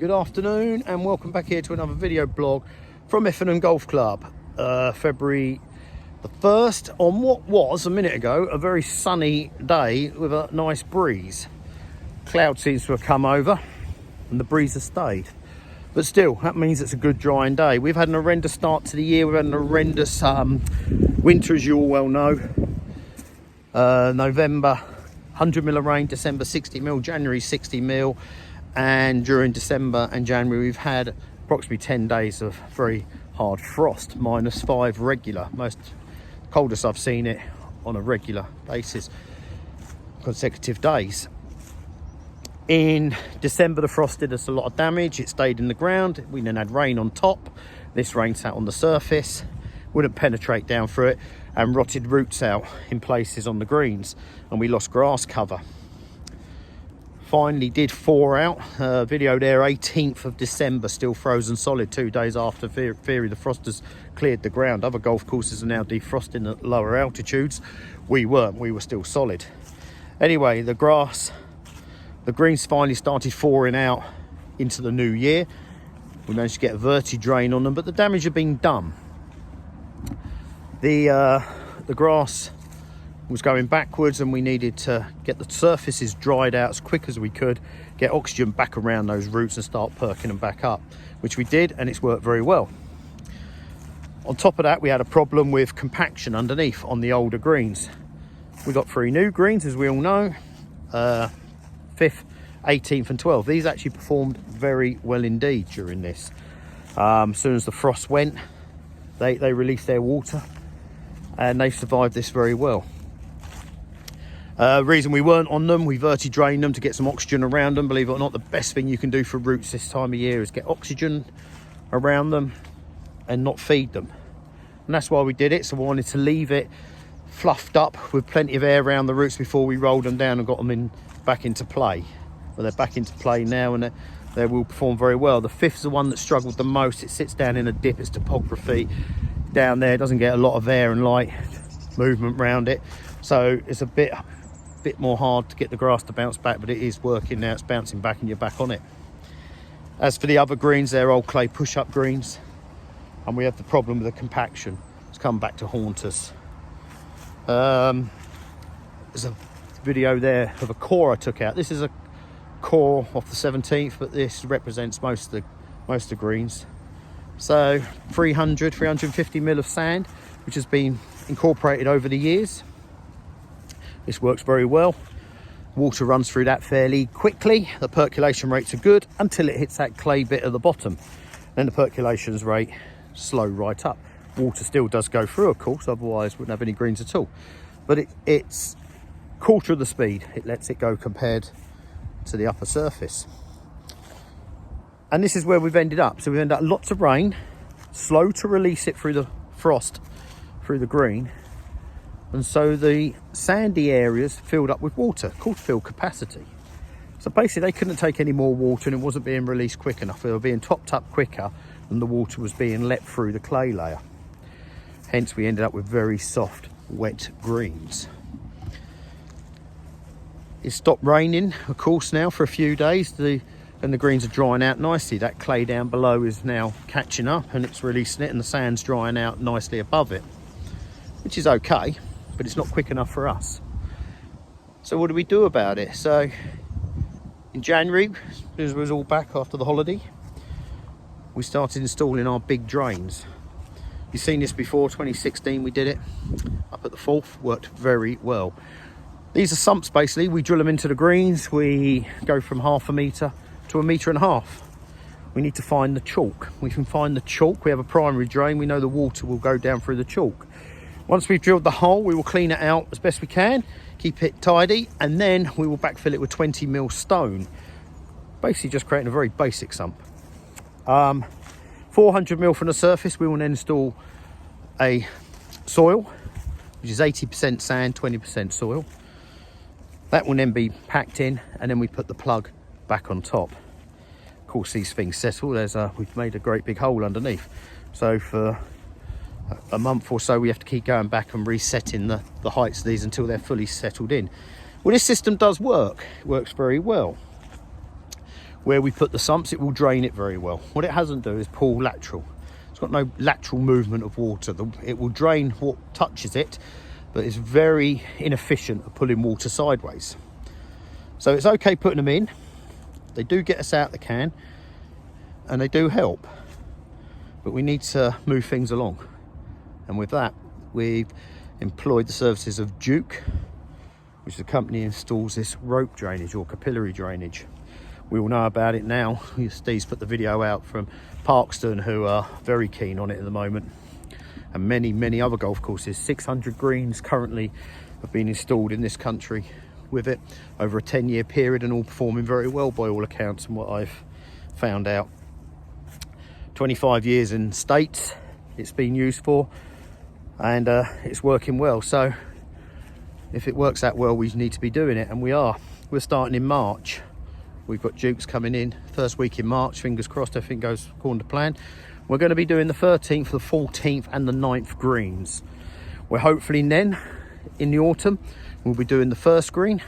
Good afternoon and welcome back here to another video blog from Effingham Golf Club. February the 1st on what was a minute ago a very sunny day with a nice breeze. Cloud seems to have come over and the breeze has stayed, but still that means it's a good drying day. We've had an horrendous start to the year. We've had an horrendous winter, as you all well know. November 100 mil of rain, December 60 mil, January 60 mil, and during December and January we've had approximately 10 days of very hard frost, -5 regular, most coldest I've seen it on a regular basis, consecutive days. In December the frost did us a lot of damage. It stayed in the ground. We then had rain on top. This rain sat on the surface, wouldn't penetrate down through it, and rotted roots out in places on the greens, and we lost grass cover. Finally did thaw out. Video there, 18th of December, still frozen solid 2 days after theory the frost has cleared the ground. Other golf courses are now defrosting at lower altitudes. We weren't, we were still solid. Anyway, the greens finally started thawing out into the new year. We managed to get a verti drain on them, but the damage had been done. The grass was going backwards and we needed to get the surfaces dried out as quick as we could, get oxygen back around those roots and start perking them back up, which we did, and it's worked very well. On top of that, we had a problem with compaction underneath on the older greens. We got 3 new greens, as we all know, 5th, 18th and 12th. These actually performed very well indeed during this. As soon as the frost went, they released their water and they survived this very well. Reason we weren't on them, we verti drained them to get some oxygen around them. Believe it or not, the best thing you can do for roots this time of year is get oxygen around them and not feed them. And that's why we did it. So we wanted to leave it fluffed up with plenty of air around the roots before we rolled them down and got them back into play. Well, they're back into play now and they will perform very well. The 5th is the one that struggled the most. It sits down in a dip, it's topography down there, it doesn't get a lot of air and light movement around it, so it's a bit more hard to get the grass to bounce back, but it is working now. It's bouncing back and you're back on it. As for the other greens, they're old clay push-up greens, and we have the problem with the compaction. It's come back to haunt us. There's a video there of a core I took out. This is a core off the 17th, but this represents most of the greens. So 350 mil of sand, which has been incorporated over the years. This works very well. Water runs through that fairly quickly. The percolation rates are good until it hits that clay bit at the bottom. Then the percolation rate slow right up. Water still does go through, of course, otherwise wouldn't have any greens at all. But it's quarter of the speed it lets it go compared to the upper surface. And this is where we've ended up. So we've ended up lots of rain, slow to release it through the frost, through the green. And so the sandy areas filled up with water, called fill capacity. So basically they couldn't take any more water and it wasn't being released quick enough. They were being topped up quicker than the water was being let through the clay layer. Hence we ended up with very soft, wet greens. It stopped raining, of course, now for a few days. And the greens are drying out nicely. That clay down below is now catching up and it's releasing it, and the sand's drying out nicely above it, which is okay, but it's not quick enough for us. So what do we do about it? So in January, as it was all back after the holiday, we started installing our big drains. You've seen this before, 2016 we did it, up at the Forth, worked very well. These are sumps basically. We drill them into the greens. We go from 1/2 metre to 1.5 metres. We need to find the chalk. We can find the chalk. We have a primary drain. We know the water will go down through the chalk. Once we've drilled the hole, we will clean it out as best we can, keep it tidy, and then we will backfill it with 20 mil stone. Basically just creating a very basic sump. 400 mil from the surface, we will then install a soil, which is 80% sand, 20% soil. That will then be packed in, and then we put the plug back on top. Of course, these things settle. We've made a great big hole underneath. So for a month or so, we have to keep going back and resetting the heights of these until they're fully settled in. Well, this system does work. It works very well. where we put the sumps, it will drain it very well. What it hasn't do is pull lateral. It's got no lateral movement of water. It will drain what touches it, but it's very inefficient at pulling water sideways. So it's okay putting them in. They do get us out the can and they do help, but we need to move things along. And with that, we've employed the services of Duke, which is a company that installs this rope drainage or capillary drainage. We all know about it now. Steve's put the video out from Parkston, who are very keen on it at the moment, and many other golf courses. 600 greens currently have been installed in this country with it over a 10-year period, and all performing very well by all accounts and what I've found out. 25 years in States it's been used for, and it's working well. So if it works that well, we need to be doing it, and we are. We're starting in March. We've got Dukes coming in first week in March. Fingers crossed everything goes according to plan. We're going to be doing the 13th, the 14th and the 9th greens. We're hopefully then in the autumn we'll be doing the first green,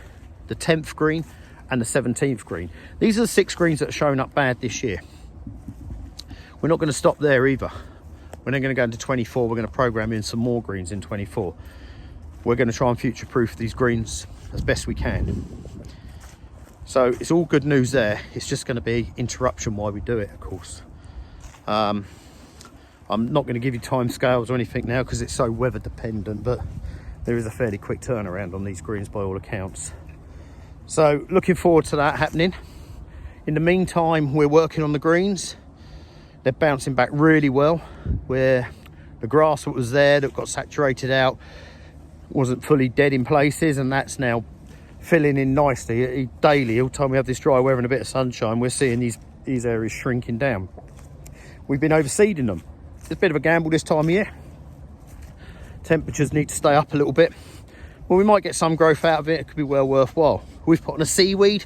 the 10th green and the 17th green. These are the 6 greens that are showing up bad this year. We're not going to stop there either. We're then going to go into 24. We're going to program in some more greens in 24. We're going to try and future-proof these greens as best we can. So it's all good news there. It's just going to be interruption while we do it, of course. I'm not going to give you time scales or anything now because it's so weather dependent, but there is a fairly quick turnaround on these greens by all accounts. So looking forward to that happening. In the meantime, we're working on the greens. They're bouncing back really well. Where the grass that was there that got saturated out wasn't fully dead in places, and that's now filling in nicely. Daily, all the time we have this dry weather and a bit of sunshine, we're seeing these areas shrinking down. We've been overseeding them. It's a bit of a gamble this time of year. Temperatures need to stay up a little bit. Well, we might get some growth out of it. It could be well worthwhile. We've put on a seaweed.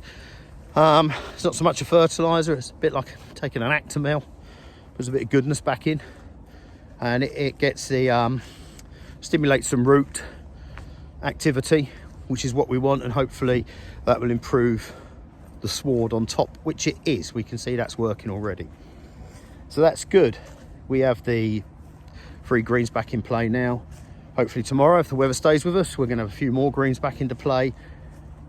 It's not so much a fertiliser. It's a bit like taking an Actimel. Puts a bit of goodness back in. And it gets the stimulates some root activity, which is what we want, and hopefully that will improve the sward on top, which it is. We can see that's working already, so that's good. We have the 3 greens back in play now. Hopefully tomorrow, if the weather stays with us, we're going to have a few more greens back into play.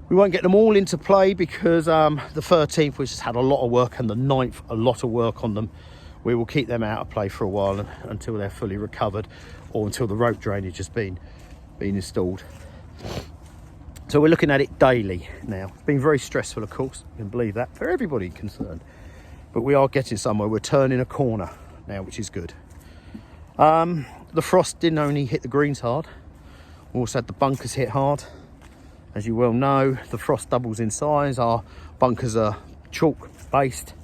We won't get them all into play because the 13th we just had a lot of work, and the 9th a lot of work on them. We will keep them out of play for a while until they're fully recovered, or until the rope drainage has been installed. So we're looking at it daily now. It's been very stressful, of course, you can believe that, for everybody concerned. But we are getting somewhere. We're turning a corner now, which is good. The frost didn't only hit the greens hard, we also had the bunkers hit hard. As you well know, the frost doubles in size. Our bunkers are chalk based.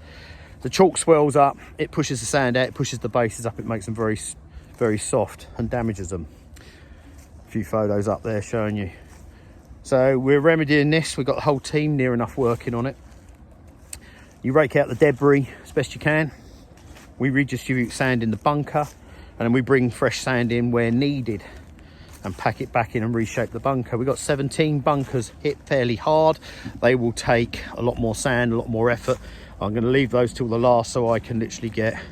The chalk swells up, it pushes the sand out, it pushes the bases up, it makes them very, very soft and damages them. A few photos up there showing you. So we're remedying this. We've got the whole team near enough working on it. You rake out the debris as best you can. We redistribute sand in the bunker, and then we bring fresh sand in where needed and pack it back in and reshape the bunker. We've got 17 bunkers hit fairly hard. They will take a lot more sand, a lot more effort. I'm going to leave those till the last so I can literally get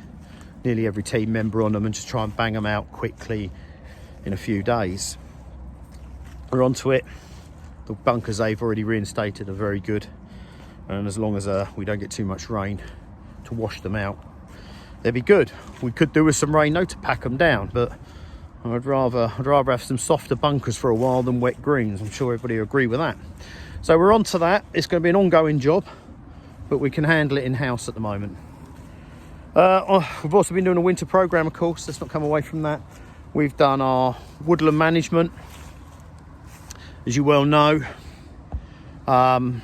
nearly every team member on them and just try and bang them out quickly in a few days. We're onto it. The bunkers they've already reinstated are very good, and as long as we don't get too much rain to wash them out, they'll be good. We could do with some rain though to pack them down, but I'd rather have some softer bunkers for a while than wet greens. I'm sure everybody will agree with that. So we're on to that. It's going to be an ongoing job, but we can handle it in-house at the moment. We've also been doing a winter program, of course. Let's not come away from that. We've done our woodland management. As you well know, the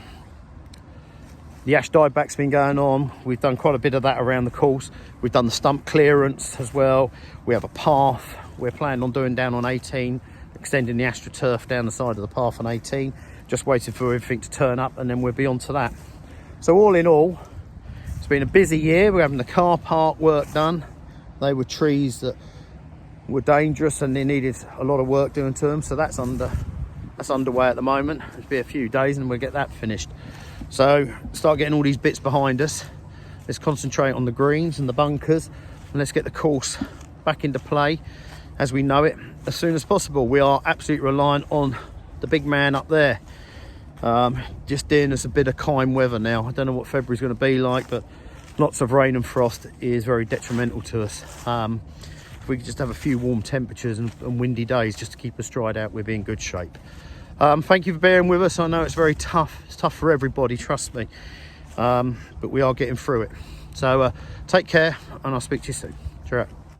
ash dieback's been going on. We've done quite a bit of that around the course. We've done the stump clearance as well. We have a path we're planning on doing down on 18, extending the astroturf down the side of the path on 18. Just waiting for everything to turn up, and then we'll be on to that. So all in all, it's been a busy year. We're having the car park work done. They were trees that were dangerous and they needed a lot of work doing to them, so that's underway at the moment. It'll be a few days and we'll get that finished. So start getting all these bits behind us. Let's concentrate on the greens and the bunkers, and let's get the course back into play as we know it as soon as possible. We are absolutely reliant on the big man up there. Just doing us a bit of kind weather now. I don't know what February's going to be like, but lots of rain and frost is very detrimental to us. If we could just have a few warm temperatures and windy days just to keep us dried out, we'll be in good shape. Thank you for bearing with us. I know it's very tough. It's tough for everybody, trust me. But we are getting through it. So take care, and I'll speak to you soon. Cheerio.